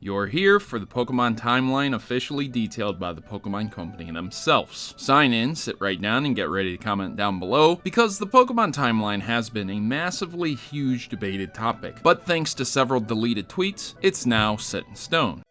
You're here for the Pokemon timeline officially detailed by the Pokemon Company themselves. Sign in, sit right down, and get ready to comment down below, because the Pokemon timeline has been a massively huge debated topic, but thanks to several deleted tweets, it's now set in stone.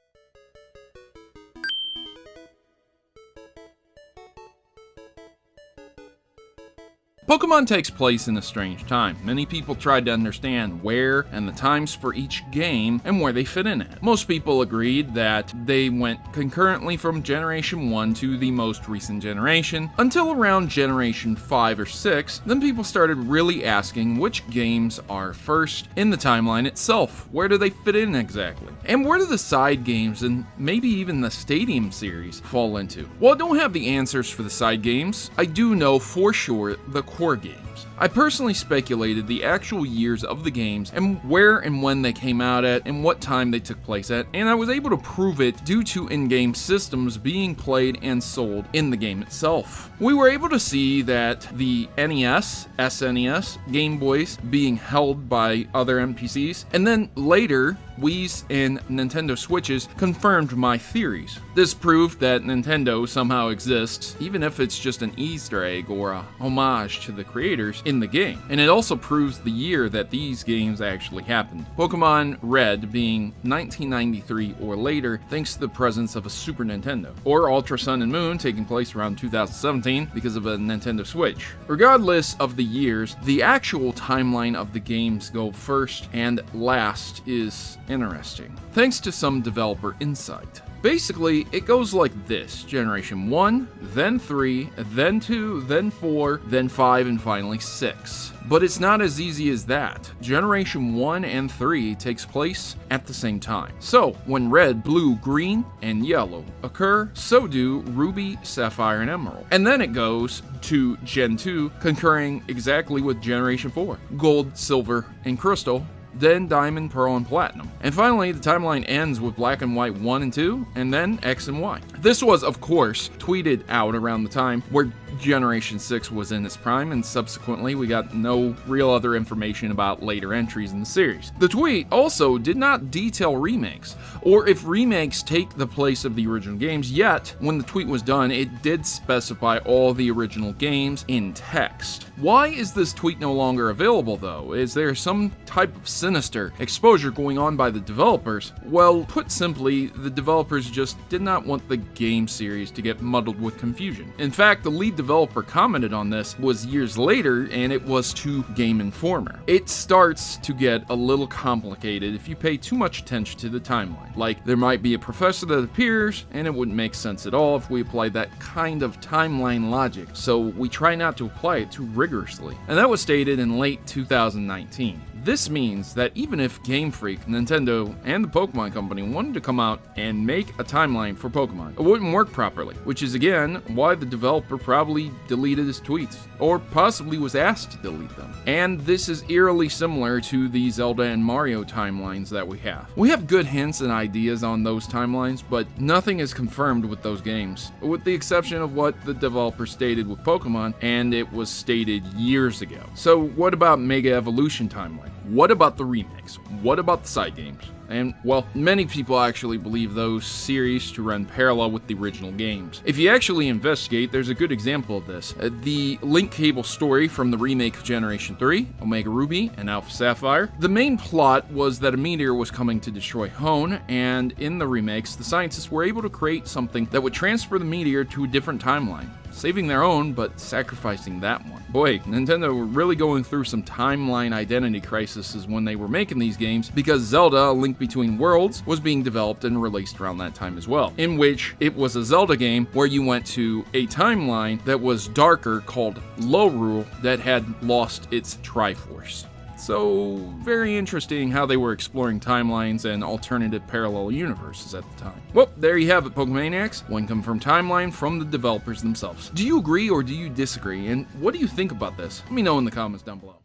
Pokemon takes place in a strange time. Many people tried to understand where and the times for each game and where they fit in at. Most people agreed that they went concurrently from Generation 1 to the most recent generation, until around Generation 5 or 6, then people started really asking which games are first in the timeline itself. Where do they fit in exactly? And where do the side games and maybe even the Stadium series fall into? While I don't have the answers for the side games, I do know for sure the core games. I personally speculated the actual years of the games and where and when they came out at and what time they took place at, and I was able to prove it due to in-game systems being played and sold in the game itself. We were able to see that the NES, SNES, Game Boys being held by other NPCs, and then later Wii's and Nintendo Switches confirmed my theories. This proved that Nintendo somehow exists, even if it's just an Easter egg or a homage to the creators in the game. And it also proves the year that these games actually happened. Pokemon Red being 1993 or later, thanks to the presence of a Super Nintendo. Or Ultra Sun and Moon taking place around 2017 because of a Nintendo Switch. Regardless of the years, the actual timeline of the games go first and last is interesting, thanks to some developer insight. Basically, it goes like this: Generation 1, then 3, then 2, then 4, then 5, and finally 6. But it's not as easy as that. Generation 1 and 3 takes place at the same time. So, when Red, Blue, Green, and Yellow occur, so do Ruby, Sapphire, and Emerald. And then it goes to Gen 2, concurring exactly with Generation 4. Gold, Silver, and Crystal, then Diamond, Pearl, and Platinum. And finally, the timeline ends with Black and White 1 and 2, and then X and Y. This was, of course, tweeted out around the time where Generation 6 was in its prime, and subsequently we got no real other information about later entries in the series. The tweet also did not detail remakes, or if remakes take the place of the original games, yet when the tweet was done, it did specify all the original games in text. Why is this tweet no longer available though? Is there some type of sinister exposure going on by the developers? Well, put simply, the developers just did not want the game series to get muddled with confusion. In fact, the lead developer commented on this was years later, and it was to Game Informer. It starts to get a little complicated if you pay too much attention to the timeline. Like, there might be a professor that appears, and it wouldn't make sense at all if we applied that kind of timeline logic, so we try not to apply it too rigorously. And that was stated in late 2019. This means that even if Game Freak, Nintendo, and the Pokemon Company wanted to come out and make a timeline for Pokemon, it wouldn't work properly, which is again why the developer probably deleted his tweets, or possibly was asked to delete them. And this is eerily similar to the Zelda and Mario timelines that we have. We have good hints and ideas on those timelines, but nothing is confirmed with those games, with the exception of what the developer stated with Pokemon, and it was stated years ago. So what about Mega Evolution timeline? What about the remakes? What about the side games? And, well, many people actually believe those series to run parallel with the original games. If you actually investigate, there's a good example of this. The Link Cable story from the remake of Generation 3, Omega Ruby, and Alpha Sapphire. The main plot was that a meteor was coming to destroy Hone, and in the remakes, the scientists were able to create something that would transfer the meteor to a different timeline, saving their own, but sacrificing that one. Boy, Nintendo were really going through some timeline identity crises when they were making these games, because Zelda, A Link Between Worlds, was being developed and released around that time as well, in which it was a Zelda game where you went to a timeline that was darker called Lorule that had lost its Triforce. So, very interesting how they were exploring timelines and alternative parallel universes at the time. Well, there you have it, Pokemaniacs. One confirmed timeline from the developers themselves. Do you agree or do you disagree? And what do you think about this? Let me know in the comments down below.